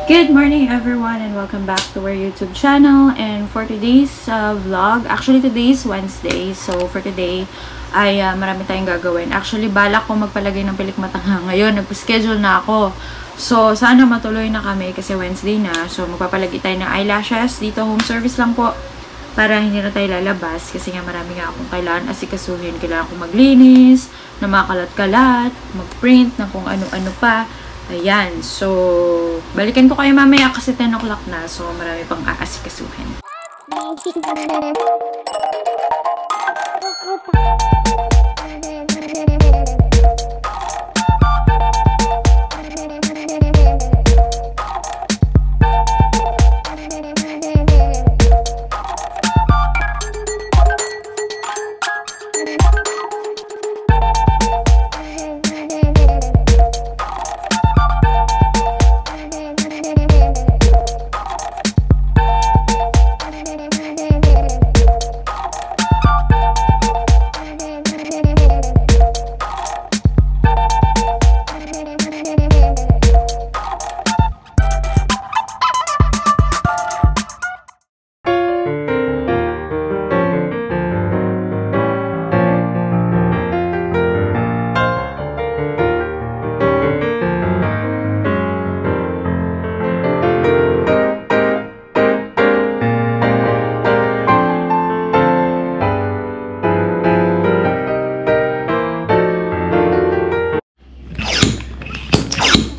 Good morning everyone and welcome back to our YouTube channel. And for today's vlog, actually today is Wednesday. So for today ay marami tayong gagawin. Actually balak ko magpalagay ng pilik mata ngayon. Nagpa-schedule na ako. So sana matuloy na kami kasi Wednesday na. So magpapalagay tayo ng eyelashes. Dito home service lang po. Para hindi na tayo lalabas. Kasi nga marami nga akong kailangan asikasuhin. Kailangan kong maglinis, na makalat-kalat, mag-print, na kung ano-ano pa. Ayan. So, balikan ko kayo mamaya kasi 10 o'clock na. So, marami pang aasikasuhin.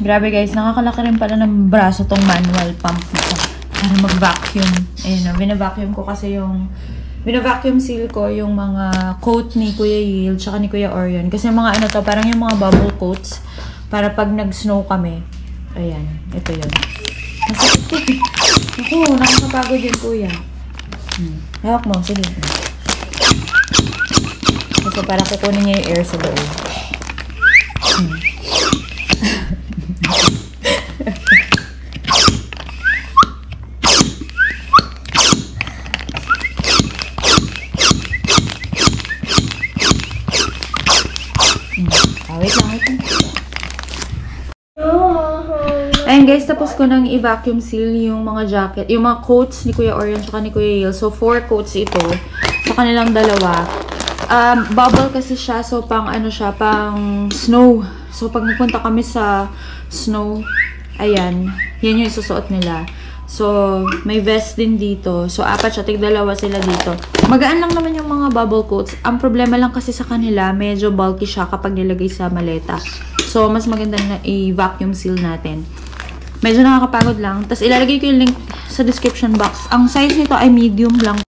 Grabe guys, nakakalaki rin pala ng braso tong manual pump nito para mag-vacuum. Ayun, bina-vacuum ko kasi yung bina-vacuum seal ko yung mga coat ni Kuya Yil tsaka ni Kuya Orion. Kasi mga ano to, parang yung mga bubble coats para pag nag-snow kami. Ayan, ito yun. Ako, nakakapagod yun Kuya. Hawak mo, sige. Kasi para kukunin niya yung air sa loob. Ayan guys, tapos ko nang i-vacuum seal yung mga jacket, yung mga coats ni Kuya Orion tsaka ni Kuya Yil. So, 4 coats ito sa kanilang dalawa. Bubble kasi siya, so pang ano siya, pang snow. So, pag nagpunta kami sa snow, ayan, yan yung isusuot nila. So, may vest din dito. So, 4 siya, tig-2 sila dito. Magaan lang naman yung mga bubble coats. Ang problema lang kasi sa kanila, medyo bulky siya kapag nilagay sa maleta. So, mas maganda na i-vacuum seal natin. Medyo nakakapagod lang. Tapos, ilalagay ko yung link sa description box. Ang size nito ay medium lang.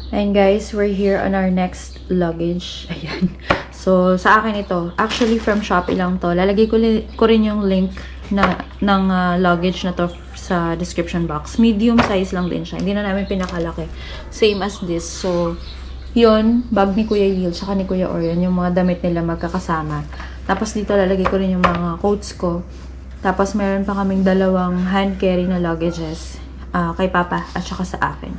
And guys, we're here on our next luggage. Ayan. So, sa akin ito. Actually, from Shopee lang to. Lalagay ko rin yung link ng luggage na to sa description box. Medium size lang din siya. Hindi na namin pinakalaki. Same as this. So, yun, bag ni Kuya Yil, tsaka ni Kuya Orion, yung mga damit nila magkakasama. Tapos dito, lalagay ko rin yung mga coats ko. Tapos, meron pa kaming 2 hand carry na luggages kay Papa at saka sa akin.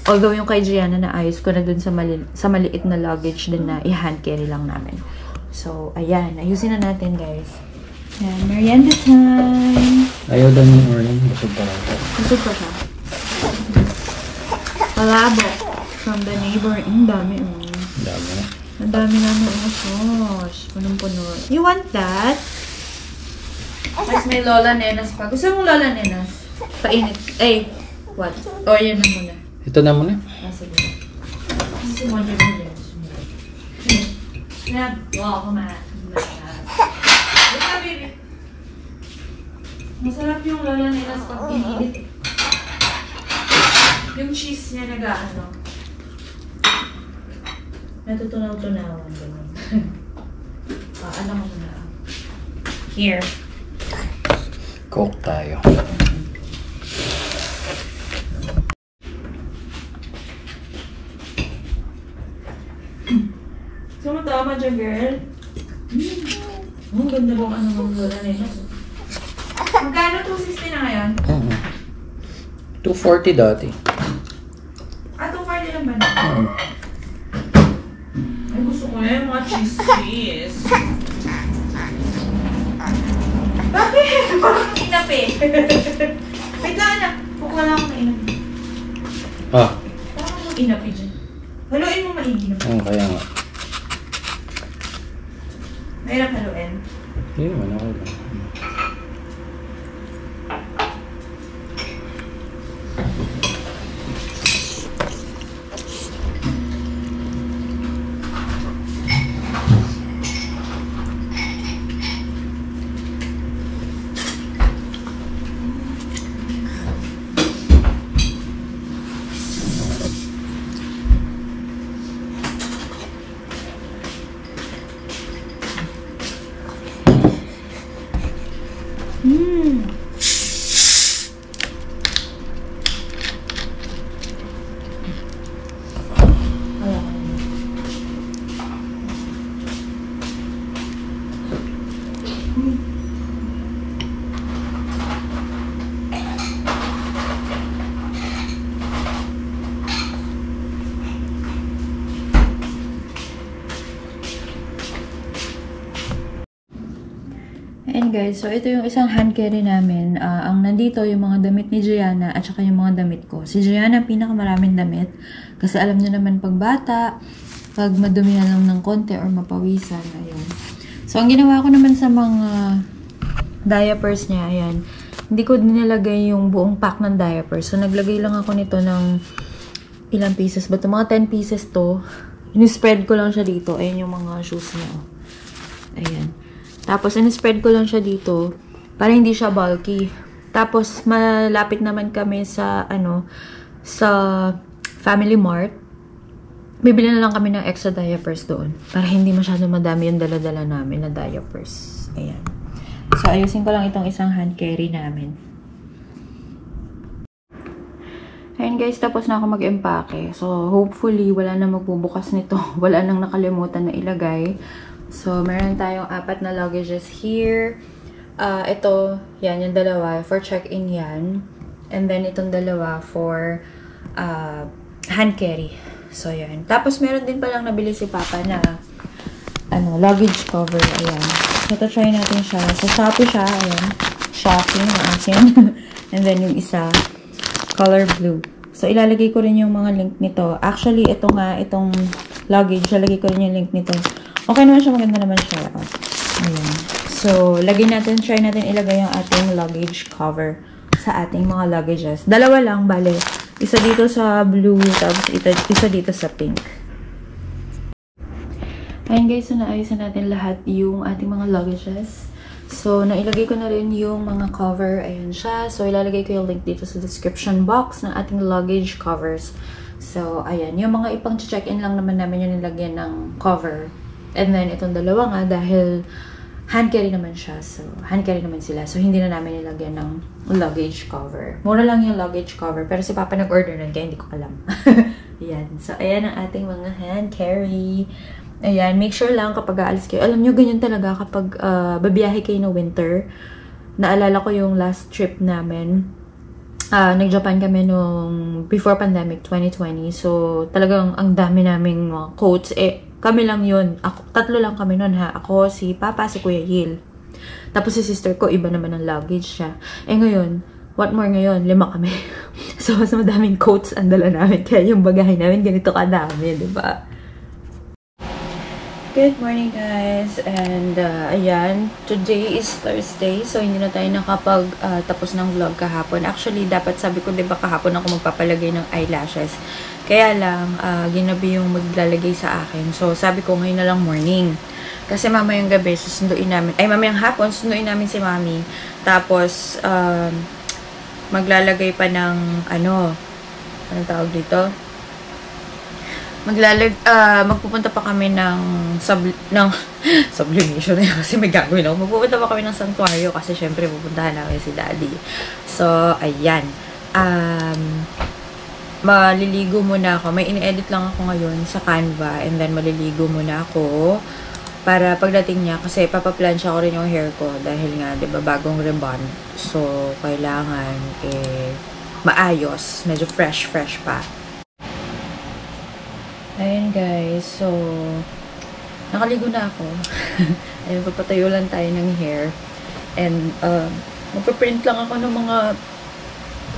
Although, yung kay Gianna na ayos ko na dun sa maliit na luggage din na i-hand carry lang namin. So, ayan. Ayusin na natin, guys. Ayan, merienda time! Ayaw daw ng Orion. Busog pa lang. Busog pa siya. Palabo. From the neighbor. Ang dami. Dami na. Ang dami namin sauce. Punong-puno. You want that? Mas may Lola Nenas pa. Gusto mo Lola Nenas? Painit. Eh, what? O, yan na muna. Ito na muna. Sige. Gusto mo dyan mo dyan. Wow, kumain. Masarap yung Lola Nenas pag pinilit. Yung cheese niya nag-ano. Natutunaw-tunawan. Alam mo na. Here. Coke tayo. Sumatawa dyan, girl. Ang ganda bang ano ng Lola Nenas. Magkano 260 na ngayon? 240 dati. 240 lang ba na? Ay, gusto ko na yung mga cheese. Bakit? Parang kinape. Wait lang, anak. Kukuha lang ako ng inapi. Ah, Parang ako ng inapi dyan. Haluin mo maigi na. kaya nga. Mahirap haluin. Hindi naman ako lang. And guys, so ito yung isang hand carry namin. Ang nandito yung mga damit ni Gianna at saka yung mga damit ko. Si Gianna pinakamaraming damit kasi alam niyo naman pag bata, pag madumihan lang ng konti or mapawisan, ayun. So ang ginawa ko naman sa mga diapers niya, ayan. Hindi ko dinalagay yung buong pack ng diapers. So naglagay lang ako nito ng ilang pieces ba ito? Mga 10 pieces to. In-spread ko lang siya dito. Ayan yung mga shoes niya. Oh. Ayan. Tapos, in-spread ko lang siya dito para hindi siya bulky. Tapos, malapit naman kami sa, sa Family Mart. Bibili na lang kami ng extra diapers doon para hindi masyado madami yung dala-dala namin na diapers. Ayan. So, ayusin ko lang itong isang hand carry namin. Ayan guys, tapos na ako mag-empake. So, hopefully, wala na magbubukas nito. Wala nang nakalimutan na ilagay. So, meron tayong 4 na luggages here. Ito, yan, yung dalawa. For check-in yan. And then, itong dalawa for hand carry. So, yan. Tapos, meron din palang nabili si Papa na luggage cover. Ayan. So, try natin siya. So, Shopee siya. Ayan. Shopee na akin. And then, yung isa, color blue. So, ilalagay ko rin yung mga link nito. Actually, ito nga, itong luggage, ilalagay ko rin yung link nito. Okay naman siya, maganda naman siya. Ayan. So, try natin ilagay yung ating luggage cover sa ating mga luggages. Dalawa lang, bale. Isa dito sa blue, tapos isa dito sa pink. Ayan guys, so naayusan natin lahat yung ating mga luggages. So, nailagay ko na rin yung mga cover. Ayan siya. So, ilalagay ko yung link dito sa description box ng ating luggage covers. So, ayan. Yung mga ipang-check-in lang naman namin yung nilagyan ng cover. And then, itong dalawa nga, dahil hand carry naman siya. So, hand carry naman sila. So, hindi na namin nilagyan ng luggage cover. Mura lang yung luggage cover. Pero si Papa nag-order nun, kaya hindi ko alam. Ayan. So, ayan ang ating mga hand carry. Ayan. Make sure lang kapag aalis kayo. Alam nyo, ganyan talaga kapag babiyahe kayo na winter. Naalala ko yung last trip namin. Nag-Japan kami nung before pandemic, 2020. So, talagang ang dami naming mga coats. Kami lang yun. Tatlo lang kami nun ha. Ako, si Papa, si Kuya Yil. Tapos si sister ko, iba naman ang luggage siya. Ngayon, what more ngayon? 5 kami. So, mas madaming coats ang dala namin. Kaya yung bagahe namin, ganito kadami, diba? Good morning guys. And, ayan. Today is Thursday. So, hindi na tayo nakapag-tapos ng vlog kahapon. Actually, dapat sabi ko, diba kahapon ako magpapalagay ng eyelashes. Kaya lang, ginabi yung maglalagay sa akin. So, sabi ko ngayon na lang morning. Kasi mamayang gabi, susunduin namin. Mamayang hapon, susunduin namin si Mami. Tapos, maglalagay pa ng, anong tawag dito? Magpupunta pa kami ng sublimation. Kasi may gagawin ako. Magpupunta pa kami ng sanctuaryo. Kasi syempre, pupuntahan namin si Daddy. So, ayan. Maliligo muna ako. May in-edit lang ako ngayon sa Canva. And then, maliligo muna ako. Para pagdating niya, kasi papaplansya ko rin yung hair ko. Dahil nga, diba, bagong rebond. So, kailangan, maayos. Medyo fresh pa. Ayan, guys. So, nakaligo na ako. Ayun, papatayo lang tayo ng hair. And, Magpaprint lang ako ng mga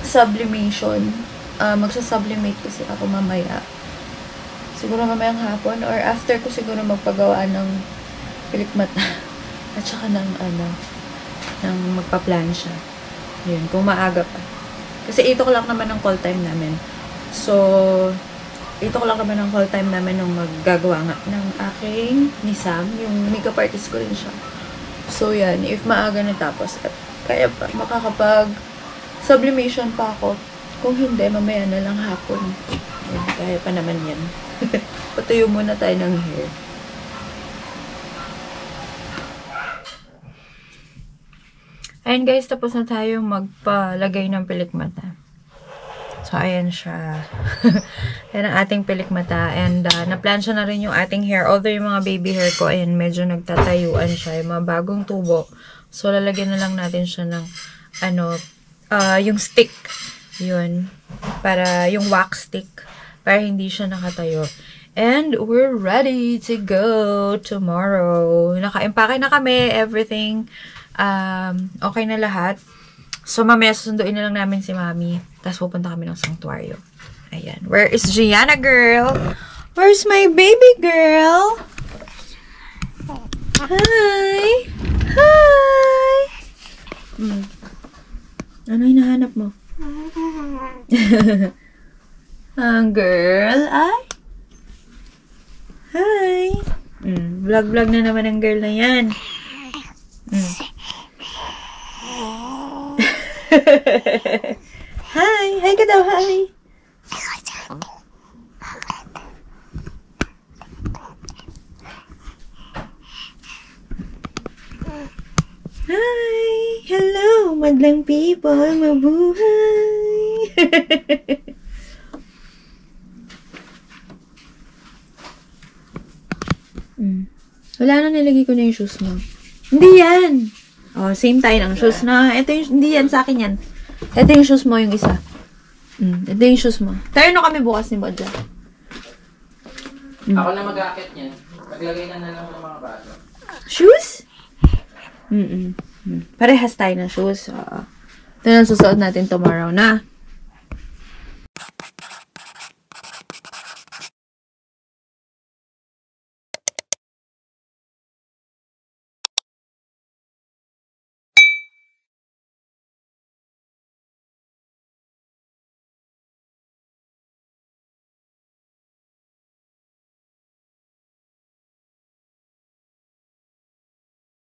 sublimation. Magsasublimate kasi ako mamaya. Siguro mamayang hapon or after ko siguro magpagawa ng pilik mata. At saka ng magpa-plansya. Yun, kung maaga pa. Kasi 8 o'clock naman ang call time namin. So, 8 o'clock naman ang call time namin nung maggagawa nga ng aking ni Sam. Yung makeup artist ko rin siya. So, yan. If maaga natapos at kaya pa, makakapag sublimation pa ako. Kung hindi, mamaya na lang hapon. Yan, kaya pa naman yan. Patuyo muna tayo ng hair. Ayan guys, tapos na tayo magpalagay ng pilik mata. So, ayan siya. Ayan ang ating pilik mata. And, na-plansya na rin yung ating hair. Although yung mga baby hair ko, ayan, medyo nagtatayuan siya. Yung mga bagong tubo. So, lalagyan na lang natin siya ng, yung stick. Yun. Para, yung wax stick. Para hindi siya nakatayo. And, we're ready to go tomorrow. Naka-impake na kami. Everything. Okay na lahat. So, mamaya susunduin na lang namin si Mami. Tapos pupunta kami ng sanctuaryo. Ayan. Where is Gianna girl? Where's my baby girl? Hi! Hi! Ano hinahanap mo? Ang girl, ay? Hi! Vlog-vlog na naman ang girl na yan. Hi! Hi ka daw, hi! Hi! Hello! Madlang people! Mabuhay! Wala na, nilagay ko na yung shoes mo. Hindi yan! Oh, same tayo ng shoes na. Ito yung, hindi yan sa akin yan. Ito yung shoes mo, yung isa. Ito yung shoes mo. Tayo na kami bukas ni Bodja. Ako na mag-aakit niyan. Paglagay na lang ng mga baso. Shoes? Parehas tayo ng shoes. Ito na susuot natin tomorrow na.